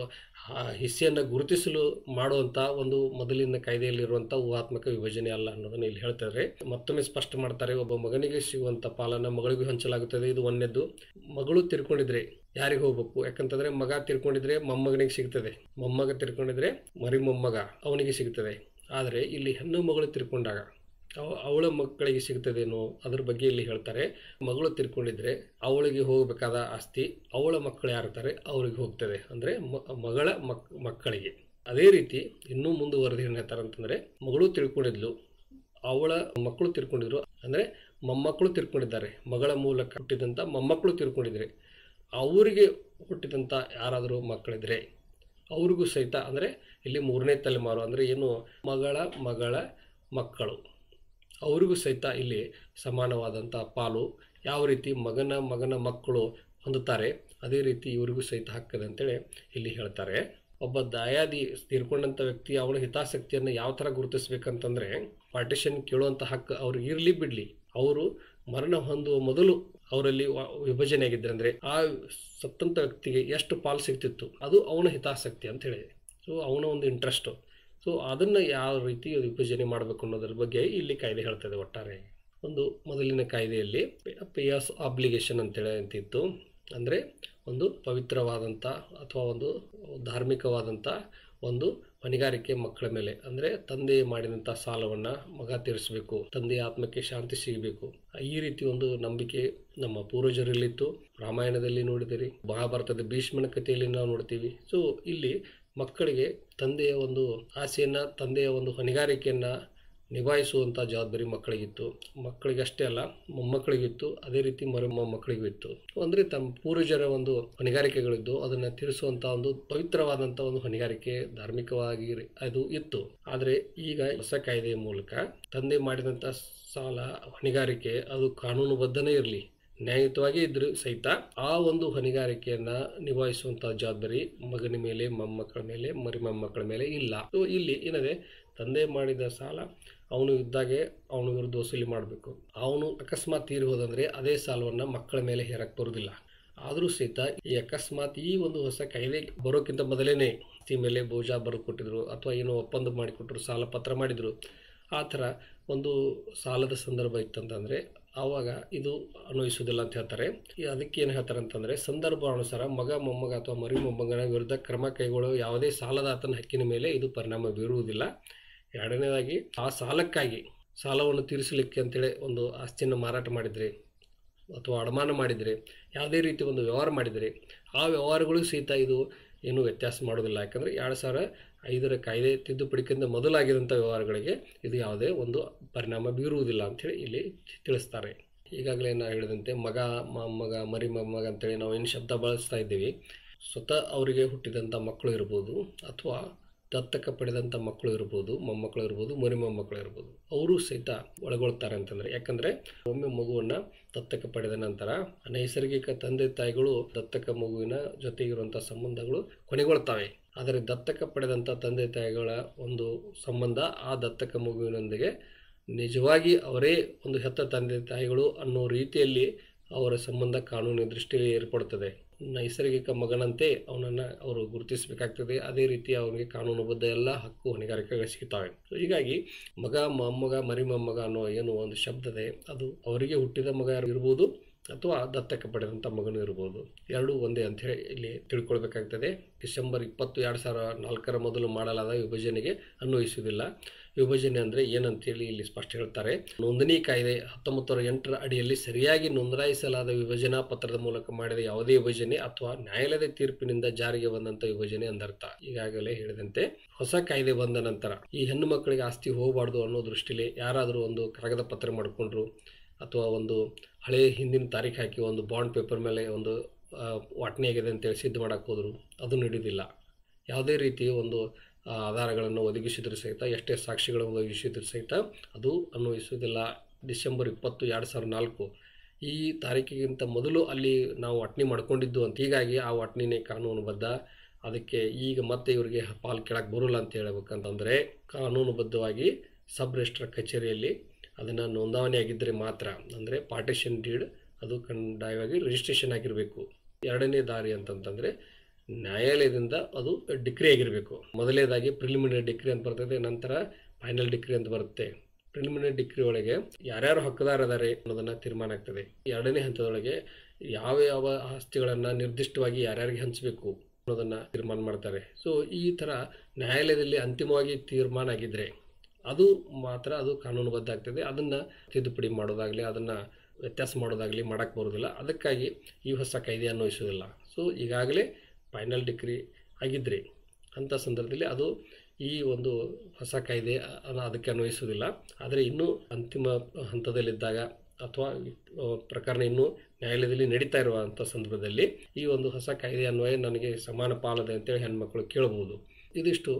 ಹಿಸ್ಸೆಯನ್ನು ಗುರುತಿಸಲು ಮಾಡುವಂಥ ಒಂದು ಮೊದಲಿನ ಕಾಯ್ದೆಯಲ್ಲಿರುವಂಥ ಊಹಾತ್ಮಕ ವಿಭಜನೆ ಅಲ್ಲ ಅನ್ನೋದನ್ನು ಇಲ್ಲಿ ಹೇಳ್ತಾರೆ. ಮತ್ತೊಮ್ಮೆ ಸ್ಪಷ್ಟ ಮಾಡ್ತಾರೆ, ಒಬ್ಬ ಮಗನಿಗೆ ಸಿಗುವಂಥ ಪಾಲನ್ನು ಮಗಳಿಗೂ ಹಂಚಲಾಗುತ್ತದೆ. ಇದು ಒಂದನೇದು. ಮಗಳು ತೀರ್ಕೊಂಡಿದ್ರೆ ಯಾರಿಗೆ ಹೋಗ್ಬೇಕು, ಯಾಕಂತಂದರೆ ಮಗ ತೀರ್ಕೊಂಡಿದ್ರೆ ಮೊಮ್ಮಗನಿಗೆ ಸಿಗ್ತದೆ, ಮೊಮ್ಮಗ ತೀರ್ಕೊಂಡಿದ್ರೆ ಮರಿ ಮೊಮ್ಮಗ ಅವನಿಗೆ ಸಿಗ್ತದೆ. ಆದರೆ ಇಲ್ಲಿ ಹೆಣ್ಣು ಮಗಳು ತೀರ್ಕೊಂಡಾಗ ಅವಳ ಮಕ್ಕಳಿಗೆ ಸಿಗ್ತದೇನೋ ಅದ್ರ ಬಗ್ಗೆ ಇಲ್ಲಿ ಹೇಳ್ತಾರೆ. ಮಗಳು ತೀರ್ಕೊಂಡಿದ್ರೆ ಅವಳಿಗೆ ಹೋಗಬೇಕಾದ ಆಸ್ತಿ ಅವಳ ಮಕ್ಕಳು ಯಾರಿರ್ತಾರೆ ಅವ್ರಿಗೆ ಹೋಗ್ತದೆ, ಅಂದರೆ ಮಗಳ ಮಕ್ಕಳಿಗೆ. ಅದೇ ರೀತಿ ಇನ್ನೂ ಮುಂದುವರೆದು ಏನು ಹೇಳ್ತಾರೆ ಅಂತಂದರೆ, ಮಗಳು ತಿಳ್ಕೊಂಡಿದ್ಲು, ಅವಳ ಮಕ್ಕಳು ತಿಳ್ಕೊಂಡಿದ್ರು, ಅಂದರೆ ಮೊಮ್ಮಕ್ಕಳು ತಿಳ್ಕೊಂಡಿದ್ದಾರೆ, ಮಗಳ ಮೂಲಕ ಹುಟ್ಟಿದಂಥ ಮೊಮ್ಮಕ್ಕಳು ತಿಳ್ಕೊಂಡಿದ್ರೆ ಅವರಿಗೆ ಹುಟ್ಟಿದಂಥ ಯಾರಾದರೂ ಮಕ್ಕಳಿದ್ರೆ ಅವ್ರಿಗೂ ಸಹಿತ, ಅಂದರೆ ಇಲ್ಲಿ 3ನೇ ತಲೆಮಾರು ಅಂದರೆ ಏನು ಮಗಳ ಮಕ್ಕಳು ಅವರಿಗೂ ಸಹಿತ ಇಲ್ಲಿ ಸಮಾನವಾದಂಥ ಪಾಲು ಯಾವ ರೀತಿ ಮಗನ ಮಕ್ಕಳು ಹೊಂದುತ್ತಾರೆ ಅದೇ ರೀತಿ ಇವರಿಗೂ ಸಹಿತ ಹಕ್ಕದೆ ಅಂತೇಳಿ ಇಲ್ಲಿ ಹೇಳ್ತಾರೆ. ಒಬ್ಬ ದಾಯಾದಿ ತೀರ್ಕೊಂಡಂಥ ವ್ಯಕ್ತಿ ಅವನ ಹಿತಾಸಕ್ತಿಯನ್ನು ಯಾವ ಥರ ಗುರುತಿಸ್ಬೇಕಂತಂದರೆ, ಪಾರ್ಟಿಷನ್ ಕೇಳುವಂಥ ಹಕ್ಕು ಅವ್ರಿಗೆ ಇರಲಿ ಬಿಡಲಿ, ಅವರು ಮರಣ ಹೊಂದುವ ಮೊದಲು ಅವರಲ್ಲಿ ವಿಭಜನೆ ಆಗಿದ್ದರೆ, ಅಂದರೆ ಆ ಸತ್ತಂಥ ವ್ಯಕ್ತಿಗೆ ಎಷ್ಟು ಪಾಲು ಸಿಗ್ತಿತ್ತು ಅದು ಅವನ ಹಿತಾಸಕ್ತಿ ಅಂತ ಹೇಳಿದೆ. ಸೊ ಅವನ ಒಂದು ಇಂಟ್ರೆಸ್ಟು. ಸೊ ಅದನ್ನು ಯಾವ ರೀತಿ ವಿಭಜನೆ ಮಾಡಬೇಕು ಅನ್ನೋದ್ರ ಬಗ್ಗೆ ಇಲ್ಲಿ ಕಾಯ್ದೆ ಹೇಳ್ತದೆ. ಒಟ್ಟಾರೆ ಒಂದು ಮೊದಲಿನ ಕಾಯ್ದೆಯಲ್ಲಿ ಪೇಯಸ್ ಆಬ್ಲಿಗೇಷನ್ ಅಂತೇಳಿ ಅಂತಿತ್ತು, ಅಂದರೆ ಒಂದು ಪವಿತ್ರವಾದಂಥ ಅಥವಾ ಒಂದು ಧಾರ್ಮಿಕವಾದಂಥ ಒಂದು ಹೊಣೆಗಾರಿಕೆ ಮಕ್ಕಳ ಮೇಲೆ, ಅಂದರೆ ತಂದೆ ಮಾಡಿದಂಥ ಸಾಲವನ್ನು ಮಗ ತೀರಿಸಬೇಕು, ತಂದೆಯ ಆತ್ಮಕ್ಕೆ ಶಾಂತಿ ಸಿಗಬೇಕು, ಈ ರೀತಿ ಒಂದು ನಂಬಿಕೆ ನಮ್ಮ ಪೂರ್ವಜರಲ್ಲಿತ್ತು. ರಾಮಾಯಣದಲ್ಲಿ ನೋಡಿದಿರಿ, ಮಹಾಭಾರತದ ಭೀಷ್ಮನ ಕಥೆಯಲ್ಲಿ ನಾವು ನೋಡ್ತೀವಿ. ಸೊ ಇಲ್ಲಿ ಮಕ್ಕಳಿಗೆ ತಂದೆಯ ಒಂದು ಆಸೆಯನ್ನು, ತಂದೆಯ ಒಂದು ಹೊಣೆಗಾರಿಕೆಯನ್ನು ನಿಭಾಯಿಸುವಂಥ ಜವಾಬ್ದಾರಿ ಮಕ್ಕಳಿಗಿತ್ತು. ಮಕ್ಕಳಿಗಷ್ಟೇ ಅಲ್ಲ, ಮೊಮ್ಮಕ್ಕಳಿಗಿತ್ತು, ಅದೇ ರೀತಿ ಮೊಮ್ಮಕ್ಕಳಿಗೂ ಇತ್ತು. ಅಂದರೆ ತಮ್ಮ ಪೂರ್ವಜರ ಒಂದು ಹೊಣೆಗಾರಿಕೆಗಳಿದ್ದು ಅದನ್ನು ತೀರಿಸುವಂಥ ಒಂದು ಪವಿತ್ರವಾದಂಥ ಒಂದು ಹೊಣೆಗಾರಿಕೆ ಧಾರ್ಮಿಕವಾಗಿ ಅದು ಇತ್ತು. ಆದರೆ ಈಗ ಹೊಸ ಕಾಯ್ದೆಯ ಮೂಲಕ ತಂದೆ ಮಾಡಿದಂಥ ಸಾಲ ಹೊಣೆಗಾರಿಕೆ ಅದು ಕಾನೂನುಬದ್ಧನೇ ಇರಲಿ, ನ್ಯಾಯಯುತವಾಗಿ ಇದ್ರೂ ಸಹಿತ ಆ ಒಂದು ಹೊಣೆಗಾರಿಕೆಯನ್ನು ನಿಭಾಯಿಸುವಂಥ ಜವಾಬ್ದಾರಿ ಮಗನ ಮೇಲೆ, ಮೊಮ್ಮಕ್ಕಳ ಮೇಲೆ, ಮೊಮ್ಮಕ್ಕಳ ಮೇಲೆ ಇಲ್ಲ. ಸೊ ಇಲ್ಲಿ ಏನದೆ, ತಂದೆ ಮಾಡಿದ ಸಾಲ ಅವನು ಇದ್ದಾಗೆ ಅವನ ವಿರುದ್ಧ ವಸೂಲಿ ಮಾಡಬೇಕು. ಅವನು ಅಕಸ್ಮಾತ್ ತೀರಿ ಹೋದಂದರೆ ಅದೇ ಸಾಲವನ್ನು ಮಕ್ಕಳ ಮೇಲೆ ಹೇರಕ್ಕೆ ಬರೋದಿಲ್ಲ. ಆದರೂ ಸಹಿತ ಈ ಅಕಸ್ಮಾತ್ ಈ ಒಂದು ಹೊಸ ಕಾಯ್ದೆ ಬರೋಕ್ಕಿಂತ ಮೊದಲೇ ಆಸ್ತಿ ಮೇಲೆ ಬೋಜ ಬರೆದು ಕೊಟ್ಟಿದ್ರು ಅಥವಾ ಏನೋ ಒಪ್ಪಂದ ಮಾಡಿಕೊಟ್ರು, ಸಾಲ ಪತ್ರ ಮಾಡಿದರು, ಆ ಥರ ಒಂದು ಸಾಲದ ಸಂದರ್ಭ ಇತ್ತಂತಂದರೆ ಆವಾಗ ಇದು ಅನ್ವಯಿಸೋದಿಲ್ಲ ಅಂತ ಹೇಳ್ತಾರೆ. ಅದಕ್ಕೆ ಏನು ಹೇಳ್ತಾರೆ ಅಂತಂದರೆ, ಸಂದರ್ಭಾನುಸಾರ ಮಗ, ಮೊಮ್ಮಗ ಅಥವಾ ಮೊಮ್ಮಗನ ವಿರುದ್ಧ ಕ್ರಮ ಕೈಗೊಳ್ಳುವ ಯಾವುದೇ ಸಾಲದಾತನ ಹಕ್ಕಿನ ಮೇಲೆ ಇದು ಪರಿಣಾಮ ಬೀರುವುದಿಲ್ಲ. ಎರಡನೇದಾಗಿ, ಆ ಸಾಲಕ್ಕಾಗಿ ಸಾಲವನ್ನು ತೀರಿಸಲಿಕ್ಕೆ ಅಂತೇಳಿ ಒಂದು ಆಸ್ತಿಯನ್ನು ಮಾರಾಟ ಮಾಡಿದರೆ ಅಥವಾ ಅಡಮಾನ ಮಾಡಿದರೆ, ಯಾವುದೇ ರೀತಿ ಒಂದು ವ್ಯವಹಾರ ಮಾಡಿದರೆ ಆ ವ್ಯವಹಾರಗಳು ಸಹಿತ ಇದು ಏನೂ ವ್ಯತ್ಯಾಸ ಮಾಡೋದಿಲ್ಲ. ಯಾಕಂದರೆ 2005 ಕಾಯ್ದೆ ತಿದ್ದುಪಡಿಕೆಯಿಂದ ಮೊದಲಾಗಿರೋಂಥ ವ್ಯವಹಾರಗಳಿಗೆ ಇದು ಯಾವುದೇ ಒಂದು ಪರಿಣಾಮ ಬೀರುವುದಿಲ್ಲ ಅಂಥೇಳಿ ಇಲ್ಲಿ ತಿಳಿಸ್ತಾರೆ. ಈಗಾಗಲೇ ನಾನು ಹೇಳಿದಂತೆ ಮಗ, ಮೊಮ್ಮಗ, ಮೊಮ್ಮಗ ಅಂತೇಳಿ ನಾವು ಏನು ಶಬ್ದ ಬಳಸ್ತಾ ಇದ್ದೀವಿ, ಸ್ವತಃ ಅವರಿಗೆ ಹುಟ್ಟಿದಂಥ ಮಕ್ಕಳು ಇರ್ಬೋದು ಅಥವಾ ದತ್ತಕ ಪಡೆದಂಥ ಮಕ್ಕಳು ಇರ್ಬೋದು, ಮೊಮ್ಮಕ್ಕಳು ಇರ್ಬೋದು, ಮೊಮ್ಮಕ್ಕಳು ಇರ್ಬೋದು, ಅವರು ಸಹಿತ ಒಳಗೊಳ್ತಾರೆ ಅಂತಂದರೆ. ಯಾಕಂದರೆ ಒಮ್ಮೆ ಮಗುವನ್ನು ದತ್ತಕ ಪಡೆದ ನಂತರ ನೈಸರ್ಗಿಕ ತಂದೆ ತಾಯಿಗಳು ದತ್ತಕ ಮಗುವಿನ ಜೊತೆಗಿರುವಂಥ ಸಂಬಂಧಗಳು ಕೊನೆಗೊಳ್ತವೆ. ಆದರೆ ದತ್ತಕ ಪಡೆದಂಥ ತಂದೆ ತಾಯಿಗಳ ಒಂದು ಸಂಬಂಧ ಆ ದತ್ತಕ ಮಗುವಿನೊಂದಿಗೆ ನಿಜವಾಗಿ ಅವರೇ ಒಂದು ಹೆತ್ತ ತಂದೆ ತಾಯಿಗಳು ಅನ್ನೋ ರೀತಿಯಲ್ಲಿ ಅವರ ಸಂಬಂಧ ಕಾನೂನಿನ ದೃಷ್ಟಿಯಲ್ಲಿ ಏರ್ಪಡುತ್ತದೆ. ನೈಸರ್ಗಿಕ ಮಗನಂತೆ ಅವನನ್ನು ಅವರು ಗುರುತಿಸಬೇಕಾಗ್ತದೆ. ಅದೇ ರೀತಿ ಅವನಿಗೆ ಕಾನೂನುಬದ್ಧ ಎಲ್ಲ ಹಕ್ಕು ಹೊಣೆಗಾರಿಕೆಗಳು ಸಿಗ್ತವೆ. ಹೀಗಾಗಿ ಮಗ, ಮೊಮ್ಮಗ, ಮೊಮ್ಮಗ ಅನ್ನೋ ಏನು ಒಂದು ಶಬ್ದದೆ ಅದು ಅವರಿಗೆ ಹುಟ್ಟಿದ ಮಗ ಇರ್ಬೋದು ಅಥವಾ ದತ್ತಕ ಪಡೆದಂಥ ಮಗನೂ ಇರ್ಬೋದು, ಎರಡೂ ಒಂದೇ ಅಂಥೇಳಿ ಇಲ್ಲಿ ತಿಳ್ಕೊಳ್ಬೇಕಾಗ್ತದೆ. ಡಿಸೆಂಬರ್ 20, 2004 ಮೊದಲು ಮಾಡಲಾದ ವಿಭಜನೆಗೆ ಅನ್ವಯಿಸುವುದಿಲ್ಲ. ವಿಭಜನೆ ಅಂದರೆ ಏನಂತೇಳಿ ಇಲ್ಲಿ ಸ್ಪಷ್ಟ ಹೇಳ್ತಾರೆ. ನೋಂದಣಿ ಕಾಯ್ದೆ 1908 ಅಡಿಯಲ್ಲಿ ಸರಿಯಾಗಿ ನೋಂದಾಯಿಸಲಾದ ವಿಭಜನಾ ಪತ್ರದ ಮೂಲಕ ಮಾಡಿದ ಯಾವುದೇ ವಿಭಜನೆ ಅಥವಾ ನ್ಯಾಯಾಲಯದ ತೀರ್ಪಿನಿಂದ ಜಾರಿಗೆ ಬಂದಂಥ ವಿಭಜನೆ ಎಂದರ್ಥ. ಈಗಾಗಲೇ ಹೇಳಿದಂತೆ ಹೊಸ ಕಾಯ್ದೆ ಬಂದ ನಂತರ ಈ ಹೆಣ್ಣು ಮಕ್ಕಳಿಗೆ ಆಸ್ತಿ ಹೋಗಬಾರ್ದು ಅನ್ನೋ ದೃಷ್ಟಿಯಲ್ಲಿ ಯಾರಾದರೂ ಒಂದು ಕಾಗದ ಪತ್ರ ಮಾಡಿಕೊಂಡ್ರು ಅಥವಾ ಒಂದು ಹಳೆಯ ಹಿಂದಿನ ತಾರೀಖು ಹಾಕಿ ಒಂದು ಬಾಂಡ್ ಪೇಪರ್ ಮೇಲೆ ಒಂದು ವಾಟನೆ ಆಗಿದೆ ಅಂತೇಳಿ ಸಿದ್ಧ ಮಾಡೋಕ್ಕೆ ಹೋದರು, ಅದು ನಡೆಯೋದಿಲ್ಲ. ಯಾವುದೇ ರೀತಿಯ ಒಂದು ಆಧಾರಗಳನ್ನು ಒದಗಿಸಿದ್ರು ಸಹಿತ, ಎಷ್ಟೇ ಸಾಕ್ಷಿಗಳನ್ನು ಒದಗಿಸಿದ್ರು ಸಹಿತ ಅದು ಅನ್ವಯಿಸುವುದಿಲ್ಲ. ಡಿಸೆಂಬರ್ 20, 2004 ಈ ತಾರೀಕಿಗಿಂತ ಮೊದಲು ಅಲ್ಲಿ ನಾವು ವಾಟನೆ ಮಾಡ್ಕೊಂಡಿದ್ದು ಅಂತ. ಹೀಗಾಗಿ ಆ ವಾಟನೆನೇ ಕಾನೂನುಬದ್ಧ. ಅದಕ್ಕೆ ಈಗ ಮತ್ತೆ ಇವರಿಗೆ ಪಾಲು ಕೇಳಕ್ಕೆ ಬರೋಲ್ಲ ಅಂತ ಹೇಳ್ಬೇಕಂತಂದರೆ ಕಾನೂನುಬದ್ಧವಾಗಿ ಸಬ್ ರಿಜಿಸ್ಟ್ರಾರ್ ಕಚೇರಿಯಲ್ಲಿ ಅದನ್ನು ನೋಂದಾವಣಿ ಆಗಿದ್ದರೆ ಮಾತ್ರ, ಅಂದರೆ ಪಾರ್ಟಿಷನ್ ಡೀಡ್ ಅದು ಕಡ್ಡಾಯವಾಗಿ ರಿಜಿಸ್ಟ್ರೇಷನ್ ಆಗಿರಬೇಕು. ಎರಡನೇ ದಾರಿ ಅಂತಂತಂದರೆ ನ್ಯಾಯಾಲಯದಿಂದ ಅದು ಡಿಕ್ರಿ ಆಗಿರಬೇಕು. ಮೊದಲನೇದಾಗಿ ಪ್ರಿಲಿಮಿನರಿ ಡಿಕ್ರಿ ಅಂತ ಬರ್ತದೆ, ನಂತರ ಫೈನಲ್ ಡಿಕ್ರಿ ಅಂತ ಬರುತ್ತೆ. ಪ್ರಿಲಿಮಿನರಿ ಡಿಕ್ರಿ ಒಳಗೆ ಯಾರ್ಯಾರು ಹಕ್ಕುದಾರದಾರೆ ಅನ್ನೋದನ್ನು ತೀರ್ಮಾನ ಆಗ್ತದೆ. ಎರಡನೇ ಹಂತದೊಳಗೆ ಯಾವ ಯಾವ ಆಸ್ತಿಗಳನ್ನು ನಿರ್ದಿಷ್ಟವಾಗಿ ಯಾರ್ಯಾರಿಗೆ ಹಂಚಬೇಕು ಅನ್ನೋದನ್ನು ತೀರ್ಮಾನ ಮಾಡ್ತಾರೆ. ಸೊ ಈ ಥರ ನ್ಯಾಯಾಲಯದಲ್ಲಿ ಅಂತಿಮವಾಗಿ ತೀರ್ಮಾನ ಆಗಿದ್ದರೆ ಅದು ಮಾತ್ರ ಅದು ಕಾನೂನುಬದ್ಧ ಆಗ್ತದೆ. ಅದನ್ನು ತಿದ್ದುಪಡಿ ಮಾಡೋದಾಗಲಿ, ಅದನ್ನು ವ್ಯತ್ಯಾಸ ಮಾಡೋದಾಗಲಿ ಮಾಡೋಕ್ಕೆ ಬರೋದಿಲ್ಲ. ಅದಕ್ಕಾಗಿ ಈ ಹೊಸ ಕಾಯ್ದೆ ಅನ್ವಯಿಸೋದಿಲ್ಲ. ಸೊ ಈಗಾಗಲೇ ಫೈನಲ್ ಡಿಕ್ರಿ ಆಗಿದ್ದರೆ ಅಂಥ ಸಂದರ್ಭದಲ್ಲಿ ಅದು ಈ ಒಂದು ಹೊಸ ಕಾಯ್ದೆ ಅದಕ್ಕೆ ಅನ್ವಯಿಸೋದಿಲ್ಲ. ಆದರೆ ಇನ್ನೂ ಅಂತಿಮ ಹಂತದಲ್ಲಿದ್ದಾಗ ಅಥವಾ ಪ್ರಕರಣ ಇನ್ನೂ ನ್ಯಾಯಾಲಯದಲ್ಲಿ ನಡೀತಾ ಇರುವಂಥ ಸಂದರ್ಭದಲ್ಲಿ ಈ ಒಂದು ಹೊಸ ಕಾಯ್ದೆ ಅನ್ವಯ ನನಗೆ ಸಮಾನ ಪಾಲದೆ ಅಂತೇಳಿ ಹೆಣ್ಮಕ್ಳು ಕೇಳಬಹುದು. ಇದಿಷ್ಟು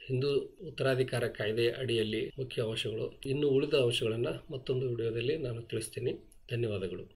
ಹಿಂದೂ ಉತ್ತರಾಧಿಕಾರ ಕಾಯ್ದೆ ಅಡಿಯಲ್ಲಿ ಮುಖ್ಯ ಅಂಶಗಳು. ಇನ್ನು ಉಳಿದ ಅಂಶಗಳನ್ನು ಮತ್ತೊಂದು ವಿಡಿಯೋದಲ್ಲಿ ನಾನು ತಿಳಿಸ್ತೀನಿ. ಧನ್ಯವಾದಗಳು.